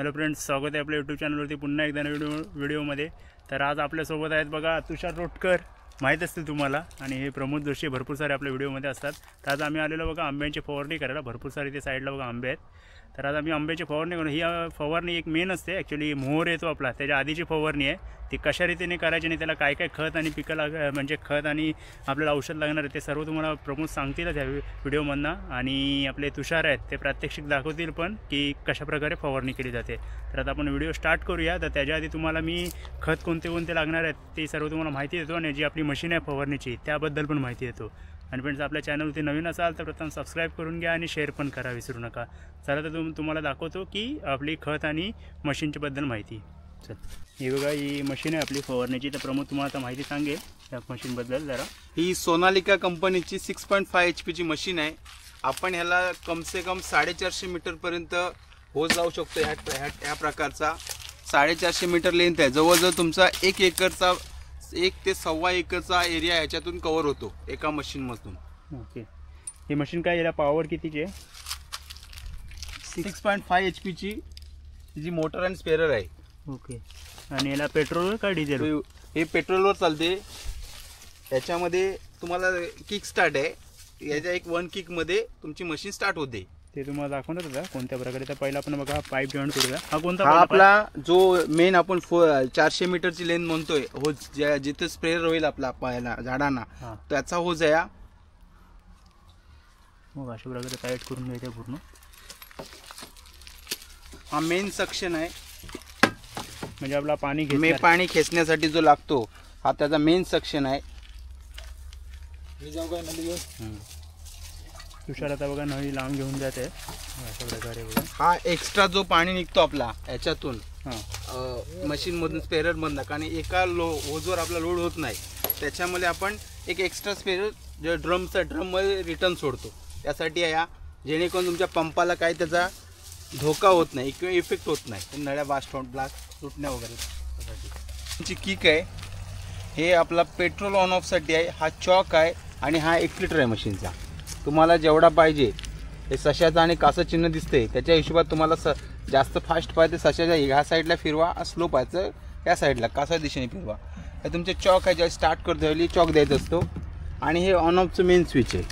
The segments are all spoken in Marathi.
हॅलो फ्रेंड्स, स्वागत आहे आपल्या यूट्यूब चॅनलवरती पुन्हा एकदा व्हिडिओमध्ये। तर आज आपल्यासोबत आहेत बघा तुषार रोटकर, माहीत असतील तुम्हाला, आणि हे प्रमोद जोशी भरपूर सारे आपल्या व्हिडिओमध्ये असतात। तर आज आम्ही आलेलो बघा आंब्यांची फवारणी करायला। भरपूर सारे ते साईडला बघा आंबे आहेत। तर आज आम्ही आंब्याची फवारणी करू। ही फवारणी एक मेन असते, ॲक्च्युली मोहर येतो आपला त्याच्या आधीची फवारणी आहे। ती कशा रीतीने करायची आणि त्याला काय काय खत आणि पिकं म्हणजे खत आणि आपल्याला औषध लागणार आहे ते सर्व तुम्हाला प्रमोद सांगतीलच या व्हिडिओमधनं। आणि आपले तुषार आहेत ते प्रात्यक्षिक दाखवतील पण की कशाप्रकारे फवारणी केली जाते। तर आता आपण व्हिडिओ स्टार्ट करूया। तर त्याच्या आधी तुम्हाला मी खत कोणते कोणते लागणार आहेत ते सर्व तुम्हाला माहिती देतो, आणि जी आपली मशीन आहे फवारणीची त्याबद्दल पण माहिती देतो। आणि फ्रेंड्स, आपल्या चॅनलवरती नवीन असाल तर प्रथम सबस्क्राईब करून घ्या आणि शेअर पण करा विसरू नका। चला तर तुम्हाला दाखवतो की आपली खत आणि मशीनच्या बद्दल माहिती। चल, ही बघा ही मशीन आहे आपली फवारणीची। तर प्रमोद तुम्हाला आता माहिती सांगेल या मशीनबद्दल जरा। ही सोनालिका कंपनीची 6.5 HP ची मशीन आहे। आपण ह्याला कम से कम 450 मीटरपर्यंत होज जाऊ शकतो। ह्या प्रकारचा 450 मीटर लेंथ आहे। जवळजवळ तुमचा 1 एकरचा 1 ते 1.25 एकरचा एरिया ह्याच्यातून कव्हर होतो एका मशीनमधून। ओके, ही मशीन काय, याला पॉवर कितीची आहे? 6.5 HP ची जी मोटर आणि स्पेअर आहे। ओके, आणि याला पेट्रोल का डिझेल? हे पेट्रोलवर चालते। याच्यामध्ये तुम्हाला किक स्टार्ट आहे। याच्या 1 किक मध्ये तुमची मशीन स्टार्ट होते। ते तुम्हाला दाखवणार होता कोणत्या प्रकारे। तर पहिला आपण बघा पाईप जॉईन करूया। हा कोणता? हा आपला जो मेन आपण 400 मीटरची लेंथ म्हणतोय, होज जिथे स्प्रेअर होईल आपला पायाला झाडांना, त्याचा होज आहे। मग अशा प्रकारे टाईट करून घ्यायचं पूर्ण। हा मेन सेक्शन आहे, म्हणजे आपला पाणी खेचण्यासाठी जो लागतो हा त्याचा मेन सेक्शन आहे। तुषार आता बघा नळी लावून घेऊन जाते अशा प्रकारे बघा। हा एक्स्ट्रा जो पाणी निघतो आपला याच्यातून मशीन मधून स्पेअर मधून, कारण एका होजवर आपला लोड होत नाही, त्याच्यामध्ये आपण एक एक्स्ट्रा स्पेअर जो ड्रम मध्ये रिटर्न सोडतो। त्यासाठी या जेणेकरून तुमच्या पंपाला काही त्याचा धोका होत नाही किंवा इफेक्ट होत नाही, नळ्या ब्लास्ट तुटण्या वगैरे। किक आहे, हे आपला पेट्रोल ऑन ऑफ साठी आहे। हा चॉक आहे आणि हा 1 लिटर आहे मशीनचा। तुम्हाला जेवढा पाहिजे, हे सशाचं आणि कासं चिन्ह दिसते त्याच्या हिशोबात तुम्हाला जास्त फास्ट पाहिजे सशाच्या ह्या साईडला फिरवा, स्लो पाहिजे या साईडला कासा दिशेने फिरवा। हे तुमचे चॉक आहे, जेव्हा स्टार्ट करतो त्यावेळी चॉक द्यायचा असतो। आणि हे ऑन ऑफचं मेन स्विच आहे।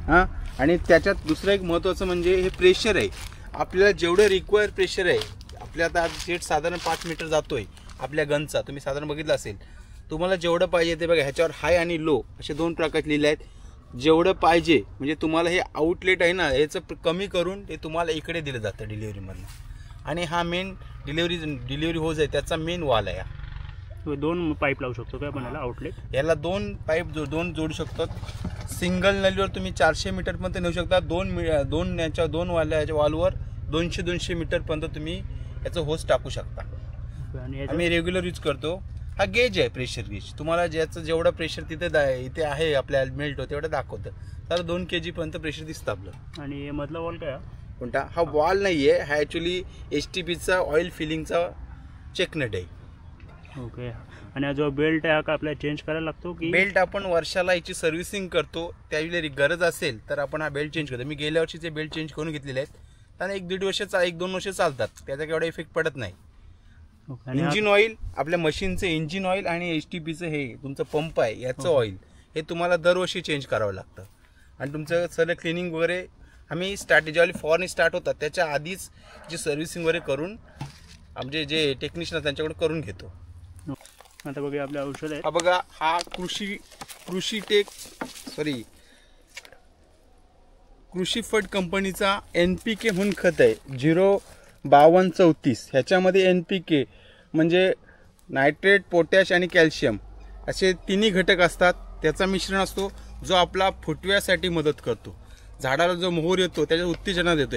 हां, आणि त्याच्यात दुसरं एक महत्त्वाचं म्हणजे हे प्रेशर आहे। आपल्याला जेवढं रिक्वायर प्रेशर आहे, आपल्या आता सेट साधारण 5 मीटर जातोय आपल्या गनचा, तुम्ही साधारण बघितलं असेल। तुम्हाला जेवढं पाहिजे ते बघा, ह्याच्यावर हाय आणि लो असे 2 प्रकार लिहिले आहेत। जेवढं पाहिजे म्हणजे तुम्हाला हे आउटलेट आहे ना, ह्याचं कमी करून ते तुम्हाला इकडे दिलं जातं डिलिव्हरीमधनं। आणि हा मेन डिलिव्हरी होज आहे, त्याचा मेन वॉल आहे। 2 पाईप लावू शकतो काय पण याला आउटलेट? याला 2 पाईप जोडू शकतात। सिंगल नलीवर तुम्ही 400 मीटरपर्यंत नेऊ शकता। 2 वॉलवर 200 मीटरपर्यंत तुम्ही याचं होज टाकू शकता। आम्ही रेग्युलर यूज करतो। हा गेज आहे, प्रेशर गेज। तुम्हाला ज्याचं जेवढं प्रेशर इथे आहे आपल्या मेल्ट होतं तेवढं दाखवतं। तर 2 kg पर्यंत प्रेशर दिसतं आपलं। आणि मधला वॉल काय कोणता? हा वॉल नाही आहे, हा ॲक्च्युली HTPचा ऑइल फिलिंगचा चेकनट आहे। ओके, आणि जो बेल्ट आहे का आपल्याला चेंज करायला लागतो की? बेल्ट आपण वर्षाला याची सर्व्हिसिंग करतो, त्यावेळी गरज असेल तर आपण हा बेल्ट चेंज करतो। मी गेल्या वर्षीचे बेल्ट चेंज करून घेतलेले आहेत आणि 1-1.5 वर्ष 1-2 वर्ष चालतात, त्याचा एवढा इफेक्ट पडत नाही। इंजिन ऑइल, आपल्या मशीनचं इंजिन ऑइल आणि HTPचं हे तुमचं पंप आहे याचं ऑइल, हे तुम्हाला दरवर्षी चेंज करावं लागतं। आणि तुमचं सगळं क्लिनिंग वगैरे आम्ही ज्यावेळी फवारणी स्टार्ट होतात त्याच्या आधीच जी सर्व्हिसिंग वगैरे करून आमचे जे टेक्निशियन त्यांच्याकडे करून घेतो। आता बघा आपलं औषध आहे। हा बघा, हा कृषी फड कंपनीचा NPK म्हणून खत आहे, 05234। ह्याच्यामध्ये NPK म्हणजे नायट्रेट, पोटॅश आणि कॅल्शियम असे 3 घटक असतात। त्याचा मिश्रण असतो जो आपला फुटव्यासाठी मदत करतो। झाडाला जो मोहर येतो त्याच्या उत्तेजना देतो।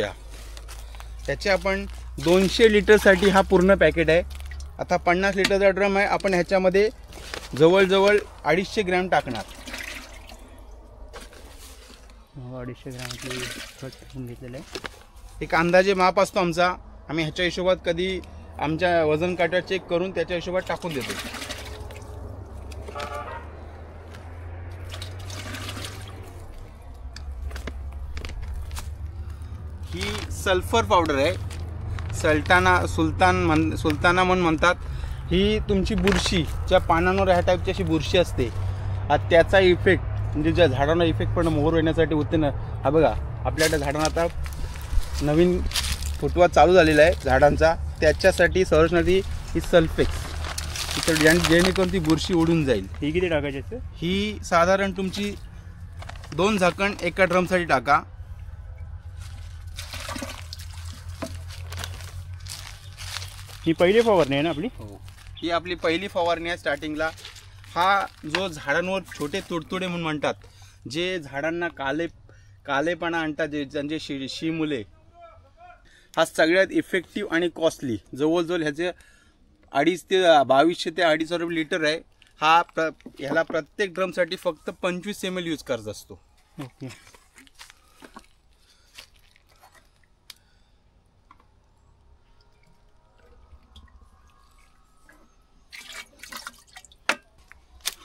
त्याचे आपण 200 लिटरसाठी हा पूर्ण पॅकेट आहे। आता 50 लिटरचा ड्रम आहे, आपण ह्याच्यामध्ये जवळजवळ 250 ग्रॅम टाकणार। 250 ग्रॅमची खत घेतलेलं आहे। एक अंदाजे माप असतो आमचा, आम्ही ह्याच्या हिशोबात कधी आमच्या वजन काट्यावर चेक करून त्याच्या हिशोबात टाकून देतो। ही सल्फर पावडर आहे। सुलताना म्हणून म्हणतात. ही तुमची बुरशी ज्या पानांवर ह्या टाईपची अशी बुरशी असते, त्याचा इफेक्ट म्हणजे ज्या झाडांना इफेक्ट पण मोहर येण्यासाठी होते ना. हा बघा आपल्याकडे झाडांना आता नवीन फुटवा चालू झालेला आहे झाडांचा, त्याच्यासाठी संरक्षणासाठी ही सल्फेक्स, तर जेणेकरून ती बुरशी उडून जाईल. ही किती टाकायची असते? ही साधारण तुमची 2 झाकण एका ड्रमसाठी टाका. ही पहिली फवारणी आहे ना आपली? हो, ही आपली पहिली फवारणी आहे स्टार्टिंगला. हा जो झाडांवर छोटे तुडतुडे म्हणून म्हणतात, जे झाडांना कालेपणा आणतात, जे ज्यांचे शिमुले, हा सगळ्यात इफेक्टिव्ह आणि कॉस्टली. जवळजवळ ह्याचे 2200 ते 2,500 रुपये लिटर आहे. ह्याला प्रत्येक ड्रमसाठी फक्त 25 ml यूज करायचा असतो. ओके.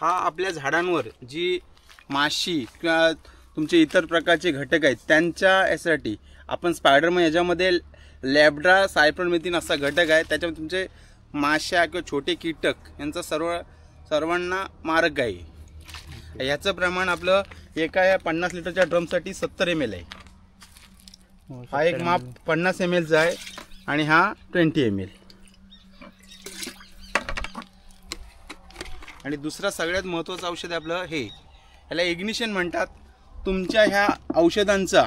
हा आपल्या झाडांवर जी माशी किंवा तुमचे इतर प्रकारचे घटक आहेत त्यांच्या यासाठी आपण स्पायडरमन याच्यामध्ये लॅब्ड्रा सायप्रमेथिन असा घटक आहे. त्याच्यामध्ये तुमचे माश्या किंवा छोटे कीटक यांचा सर्वांना मारक आहे. ह्याचं प्रमाण आपलं एका या 50 लिटरच्या ड्रमसाठी 70 ml आहे. हा एक माप 50 mlचा आहे आणि हा 20 ml. आणि दुसरा सगळ्यात महत्त्वाचं औषध आहे आपलं हे, ह्याला इग्निशन म्हणतात. तुमच्या ह्या औषधांचा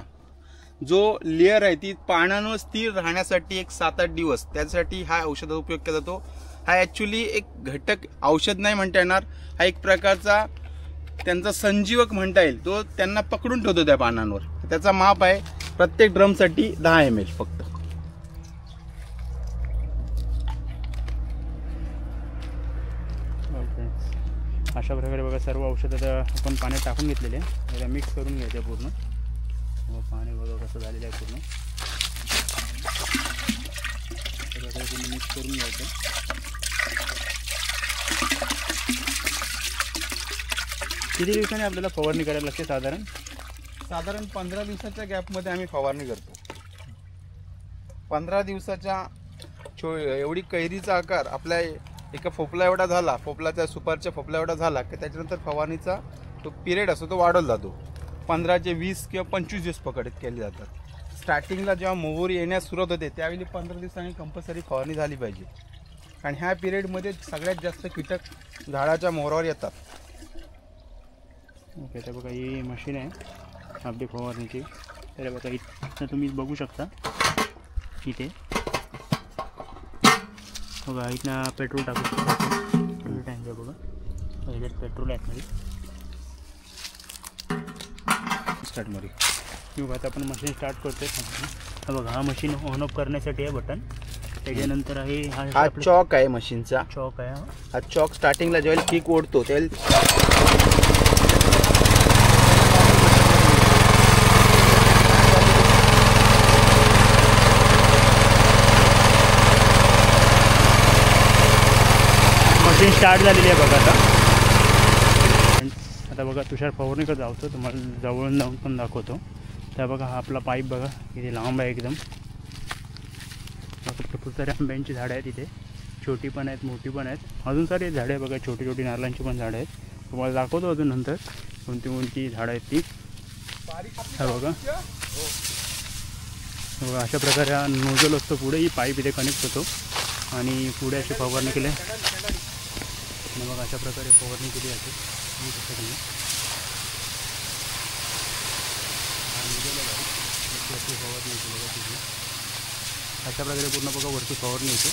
जो लेअर आहे ती पानांवर स्थिर राहण्यासाठी एक 7-8 दिवस, त्यासाठी हा औषधाचा उपयोग केला जातो. हा ॲक्च्युली एक घटक औषध नाही म्हणता येणार, हा एक प्रकारचा त्यांचा संजीवक म्हणता येईल. तो त्यांना पकडून ठेवतो त्या पानांवर. त्याचा माप आहे प्रत्येक ड्रमसाठी 10 ml फक्त. अशा प्रकारे बघा सर्व औषधं आता आपण पाण्यात टाकून घेतलेले आहे. याला मिक्स करून घ्यायचं पूर्ण. पाणी बघा कसं झालेलं आहे पूर्ण. पूर्ण मिक्स करून घ्यायचं. किती दिवसांनी आपल्याला फवारणी करायला लागते? साधारण 15 दिवसाच्या गॅपमध्ये आम्ही फवारणी करतो. 15 दिवसाच्या एवढी कैरीचा आकार आपल्या एका फोपला एवढा झाला, सुपारच्या फोपला एवढा झाला की त्याच्यानंतर फवारणीचा तो पिरियड असतो तो वाढवला जातो. 15 ते 20 किंवा 25 दिवस पकडत केले जातात. स्टार्टिंगला जेव्हा मोहर येण्यास सुरुवात होते त्यावेळी 15 दिवसांनी कंपल्सरी फवारणी झाली पाहिजे. आणि ह्या पिरियडमध्ये सगळ्यात जास्त कीटक झाडाच्या मोहरावर येतात. ओके. तर बघा ही मशीन आहे आपली फवारणीची. तर बघा इथं तुम्ही बघू शकता इथे बघा, इथनं पेट्रोल टाकू शकता. पेट्रोल टँक आहे बघा, ह्याच्यात पेट्रोल आहे आतमध्ये. स्टार्टमध्ये किंवा आता आपण मशीन स्टार्ट करतोय. हा बघा, हा मशीन ऑन ऑफ करण्यासाठी आहे बटन. त्याच्यानंतर आहे हा चॉक आहे मशीनचा. चॉक आहे हा चॉक स्टार्टिंगला जेव्हा किक ओढतो त्यावेळी मशीन स्टार्ट झालेली आहे बघा. आता बघा तुषार फवारणीकडे जावतो, तुम्हाला जवळून जाऊन पण दाखवतो. त्या बघा हा आपला पाईप बघा किती लांब आहे एकदम. खूप सारे आंब्यांची झाडं आहेत इथे, छोटी पण आहेत मोठी पण आहेत. अजून सारी झाडं आहे बघा, छोटी छोटी नारळांची पण झाडं आहेत. तुम्हाला दाखवतो अजून नंतर कोणती कोणती झाडं आहेत ती. हा बघा बघा अशा प्रकारे हा नोझल असतो पुढे, ही पाईप इथे कनेक्ट होतो आणि पुढे अशी फवारणी केली. आणि मग अशा प्रकारे फवारणी केली जाते. फवारणी केली जाते अशा प्रकारे पूर्ण बघा वरती फवारणी होते.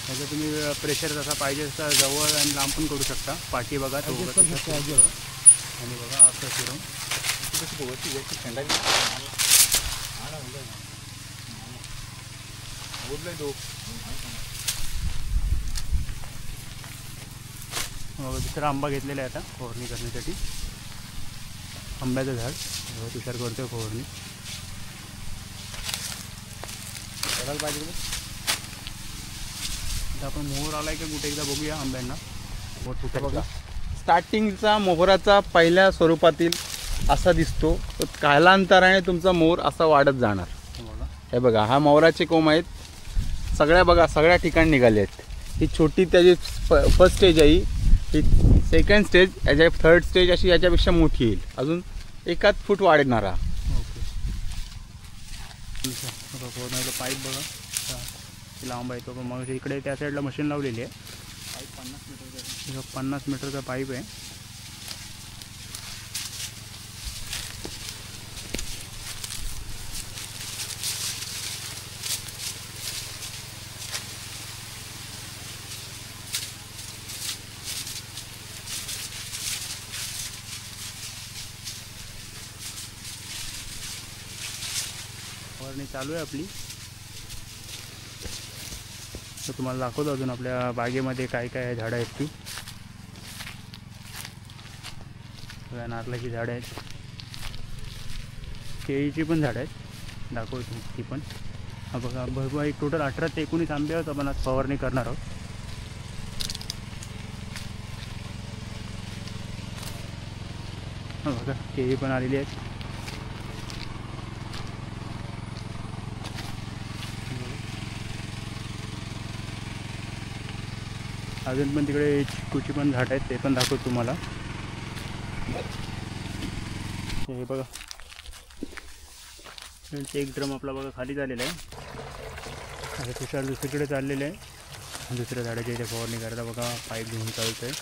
त्याचा तुम्ही प्रेशर जसा पाहिजे तसा जवळ आणि लांब पण करू शकता. पाठी बघा तो आणि बघा असं फिरून दुसरा आंबा घेतलेला आहे आता फवारणी करण्यासाठी. आंब्याचं झाड तुषार करतोय फवारणी. करायला पाहिजे आता आपण मोहर आलाय का कुठे एकदा बघूया आंब्यांना. बघा स्टार्टिंगचा मोहराचा पहिल्या स्वरूपातील असा दिसतो, तर कालांतराने तुमचा मोर असा वाढत जाणार. बघा हे बघा, हा मोराचे कोंब आहेत. सगळ्या बघा सगळ्या ठिकाणी निघाले आहेत. ही छोटी त्याची फर्स्ट स्टेज आहे, ही सेकंड स्टेज, याच्या थर्ड स्टेज अशी याच्यापेक्षा मोठी येईल. अजून 1 फूट वाढणार हा. ओके. बघा पूर्ण पाईप बघा किती लांब आहे तो. मग इकडे त्या साईडला मशीन लावलेली आहे. पाईप 50 मीटरचा पाईप आहे. फवारणी चालू आहे आपली. तर तुम्हाला दाखवतो अजून आपल्या बागेमध्ये काय काय झाडं आहेत ती. सगळ्या नारळाची झाडं आहेत, केळीची पण झाडं आहेत, दाखवतो ती पण. हा बघा भरपूर एक टोटल 18 ते 19 आंब्यावर आपण आज फवारणी करणार आहोत. हा बघा केळी पण आलेली आहेत. अजून पण तिकडे चिकूची पण झाड आहेत, ते पण दाखवतो तुम्हाला. हे बघा एक ड्रम आपला बघा खाली झालेला आहे. आता तुषार दुसरीकडे चाललेलं आहे, दुसऱ्या झाडाच्या इथे फवारणी करायला. बघा पाईप घेऊन चालतं आहे.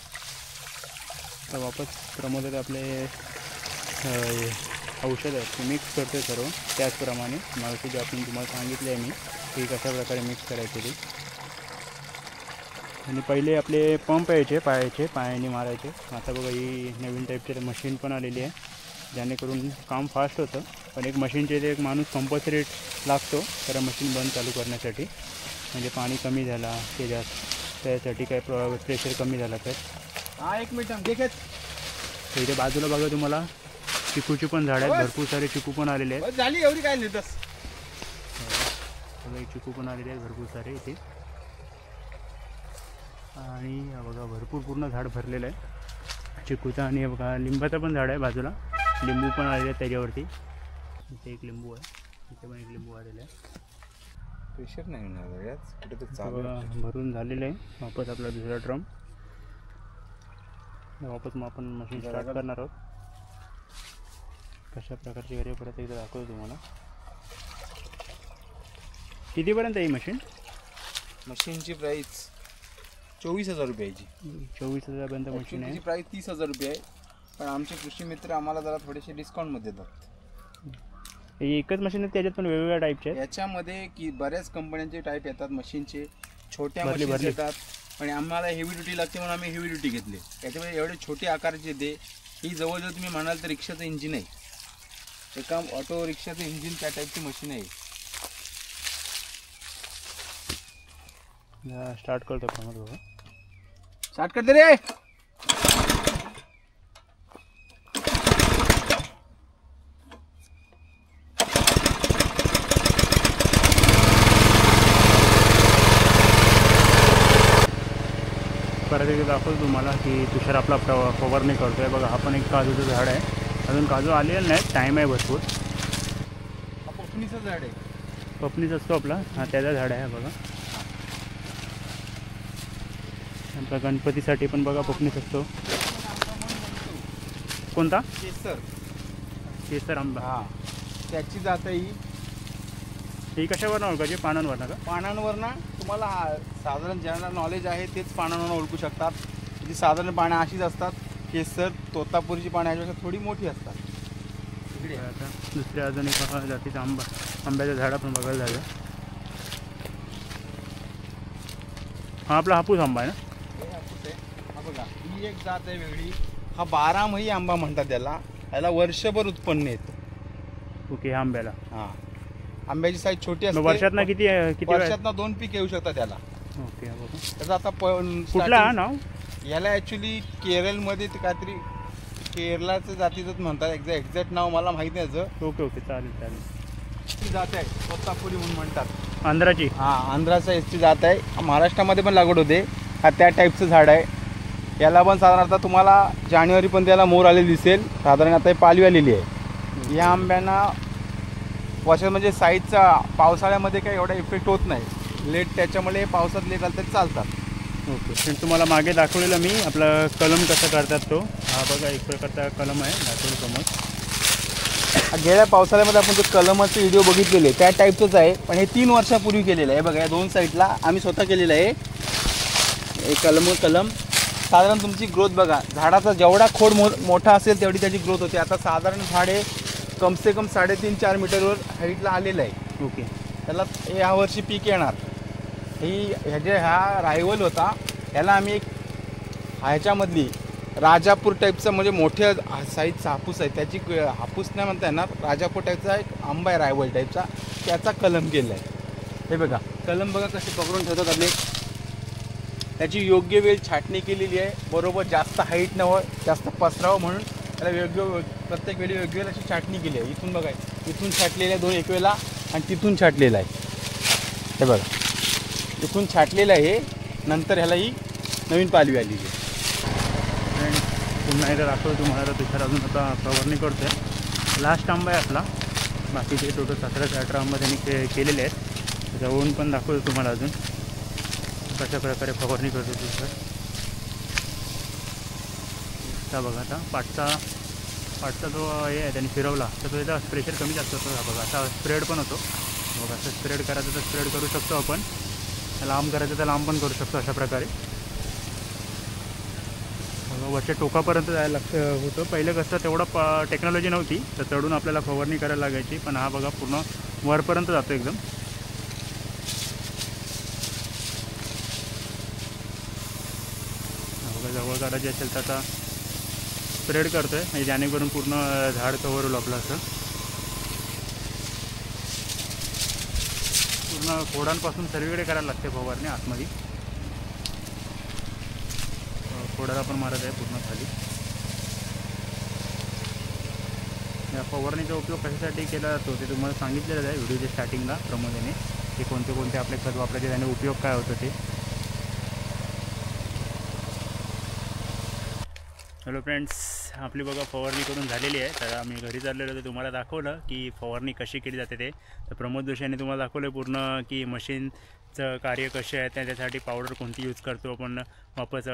तर वापस प्रमोद आपले औषध आहेत ते मिक्स करतो आहे सर्व त्याचप्रमाणे. मागची जे आपण तुम्हाला सांगितले आहे मी की कशा प्रकारे मिक्स करायचे ते. आणि पहिले आपले पंप यायचे पायाने मारायचे. आता बघा ही नवीन टाईपचे मशीन पण आलेली आहे, जेणेकरून काम फास्ट होतं. पण एक मशीनचे ते एक माणूस कंपल्सरी लागतो तर मशीन बंद चालू करण्यासाठी. म्हणजे पाणी कमी झाला ते जास्त त्यासाठी काय प्रेशर कमी झाला तर. हा 1 मिनिट घे. तर इथे बाजूला बघा तुम्हाला चिकूची पण झाड आहेत, भरपूर सारे चिकू पण आलेले आहेत. झाली एवढी काय नेतस. चिकू पण आलेले आहेत भरपूर सारे इथे. आणि बघा भरपूर पूर्ण झाड भरलेलं आहे चिकूचं. आणि बघा लिंबाचं पण झाड आहे बाजूला, लिंबू पण आलेले आहेत त्याच्यावरती. इथे एक लिंबू आहे, इथे पण एक लिंबू आलेला आहे. प्रेशर नाही येणार कुठे तर बघा भरून झालेलं आहे. वापस आपला दुसरा ड्रम. वापस मग आपण मशीन स्टार्ट करणार आहोत. कशा प्रकारची गाडी परत एकदा दाखवतो तुम्हाला. कितीपर्यंत आहे ही मशीन? मशीनची प्राईस 24,000 रुपयाची. 24,000पर्यंत मशीन आहे. प्राईस 30,000 रुपये आहे. पण आमचे कृषी मित्र आम्हाला जरा थोडेसे डिस्काउंटमध्ये देतात. एकच मशीन आहे त्याच्यात पण वेगवेगळ्या टाईपचे आहेत. याच्यामध्ये की बऱ्याच कंपन्यांचे टाईप येतात मशीनचे. छोट्या मशीन येतात आणि आम्हाला हेवी ड्युटी लागते म्हणून आम्ही हेवी ड्युटी घेतले. याच्यामध्ये एवढे छोटे आकाराचे येते. ही जवळजवळ तुम्ही म्हणाल तर रिक्षाचं इंजिन आहे. एका ऑटो रिक्षाचं इंजिन त्या टाईपची मशीन आहे. स्टार्ट करतो प्रमोद बघा. स्टार्ट करते रे. परत एकदा दाखवतो तुम्हाला की तुषार आपला फवारणी करतोय. बघा हा पण एक काजूचं झाड आहे. अजून काजू आलेलं नाही, टाईम आहे भरपूर. हा पपनीचं झाड आहे. पपनीच असतो आपला, हा त्याचा झाड आहे बघा. आपला गणपतीसाठी पण बघा पपनीच असतो. कोणता? केसर आंबा. हा त्याची जात आहे ही कशावर ओळखायची? पानांवर ना का? पानांवर ना. तुम्हाला साधारण ज्यांना नॉलेज आहे तेच पानांवर ओळखू शकतात. जी साधारण पानं अशीच असतात. केसर तोतापुरीची पानं याच्यापेक्षा थोडी मोठी असतात. आता दुसऱ्या अजून एक जातीचा आंब्याचं झाड आपण बघायला जाऊया. हा आपला हापूस आंबा आहे ना. हा बघा ही एक जात आहे वेगळी. हा 12 आंबा म्हणतात त्याला. याला वर्षभर उत्पन्न येतं. ओके. आंब्याला हा आंब्याची साईज छोटी असते. वर्षातनं किती वर्षातनं 2 पीक येऊ शकतात त्याला. ओके. त्याचा आता कुठला नाव? याला ॲक्च्युली केरळमध्ये ते काहीतरी केरळाचं जातीचंच म्हणतात. एक्झॅक्ट नाव मला माहीत नाही याचं. ओके ओके चालेल. ती जात आहे तोतापुरी म्हणून म्हणतात. आंध्राची? हा आंध्राचा एसटी जात आहे. महाराष्ट्रामध्ये पण लागवड होते. हा त्या टाईपचं झाड आहे. याला पण साधारणतः तुम्हाला जानेवारी पण त्याला मोर आलेली दिसेल. साधारण आता ही पालवी आलेली आहे. या आंब्यांना वर्षात म्हणजे साईजचा पावसाळ्यामध्ये काही एवढा इफेक्ट होत नाही. लेट त्याच्यामुळे पावसात लेट आलं तरी चालतात. ओके फ्रेंड, तुम्हाला मागे दाखवलेलं मी आपला कलम कसा करतात तो. हा बघा एक प्रकारचा कलम आहे, दाखवलं समोर. गेल्या पावसाळ्यामध्ये आपण जो कलमाचे व्हिडिओ बघितलेले त्या टाईपचंच आहे, पण हे 3 वर्षापूर्वी केलेलं आहे. बघा या 2 साईडला आम्ही स्वतः केलेलं आहे. हे कलम साधारण तुमची ग्रोथ बघा, झाडाचा जेवढा खोड मोठा असेल तेवढी त्याची ग्रोथ होते. आता साधारण झाड हे कमसे कम 3.5-4 मीटरवर हाईटला आलेलं आहे. ओके, त्याला यावर्षी पीक येणार. हा रायवल होता, ह्याला आम्ही एक ह्याच्यामधली राजापूर टाईपचा म्हणजे मोठ्या साईजचा हापूस आहे, त्याची हापूस नाही म्हणता येणार, राजापूर टाईपचा एक आंबा आहे रायवल टाईपचा, त्याचा कलम केला आहे. हे बघा कलम बघा कसे पकडून ठेवतात आपले. त्याची योग्य वेळ छाटणी केलेली आहे, बरोबर जास्त हाईट नव्हतं, जास्त पसरावं म्हणून त्याला प्रत्येक वेळी योग्य वेळ अशी छाटणी केली आहे. इथून बघा, इथून छाटलेलं आहे 2 एक वेळेला आणि तिथून छाटलेलं आहे. हे बघा इथून छाटलेलं आहे, नंतर ह्याला ही नवीन पालवी आलेली आहे. पुन्हा एकदा दाखवतो तुम्हाला. तर तुषार अजून आता फवारणी करतो आहे. लास्ट आंबा आहे आपला, बाकीचे टोटल 17-18 आंबा त्यांनी केलेले आहेत. जवळून पण दाखवतो तुम्हाला अजून कशा प्रकारे फवारणी करतो तुषार. आता बघा, आता पाठचा जो हे आहे त्याने फिरवला तर तो याचा प्रेशर कमी जास्त होतो. हा बघा असा स्प्रेड पण होतो. बघा असं स्प्रेड करायचं तर स्प्रेड करू शकतो आपण, लांब करायचं तर लांब पण करू शकतो अशा प्रकारे. वरच्या टोकापर्यंत जायला होतं. पहिलं कसं तेवढं टेक्नॉलॉजी नव्हती, तर चढून आपल्याला फवारणी करायला लागायची. पण हा बघा पूर्ण वरपर्यंत जातो एकदम. बघा जवळ काढायची असेल तर आता स्प्रेड करतो आहे, म्हणजे जेणेकरून पूर्ण झाड कव्हर होईल आपलं. असं पूर्ण खोडांपासून सर्वीकडे करायला लागते फवारणी आतमध्ये. खोडाला पण मारत आहे पूर्ण खाली. या फवारणीचा उपयोग कशासाठी केला जातो ते तुम्हाला सांगितलेलं आहे व्हिडिओच्या स्टार्टिंगला प्रमोद याने, की कोणते आपले खत वापरायचे, त्याने उपयोग काय होतो ते. हॅलो फ्रेंड्स, आपली बघा फवारणी करून झालेली आहे. तर आम्ही घरी चाललेलो तर तुम्हाला दाखवलं की फवारणी कशी केली जाते ते. तर प्रमोद जोशी यांनी तुम्हाला दाखवलं पूर्ण की मशीनचं कार्य कसे आहे, त्याच्यासाठी पावडर कोणती यूज करतो आपण, वापस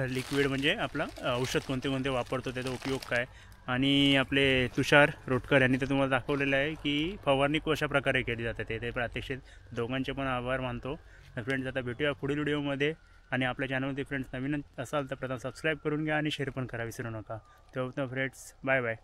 लिक्विड म्हणजे आपलं औषध कोणते वापरतो, त्याचा उपयोग काय. आणि आपले तुषार रोटकर यांनी तर तुम्हाला दाखवलेलं आहे की फवारणी कशा प्रकारे केली जाते ते प्रात्यक्षिक. दोघांचे पण आभार मानतो. फ्रेंड्स आता भेटूया पुढील व्हिडिओमध्ये. आणि आपल्या चॅनलमध्ये फ्रेंड्स नवीन असाल तर प्रथम सबस्क्राईब करून घ्या आणि शेअर पण करा विसरू नका. तेव्हा फ्रेंड्स बाय बाय.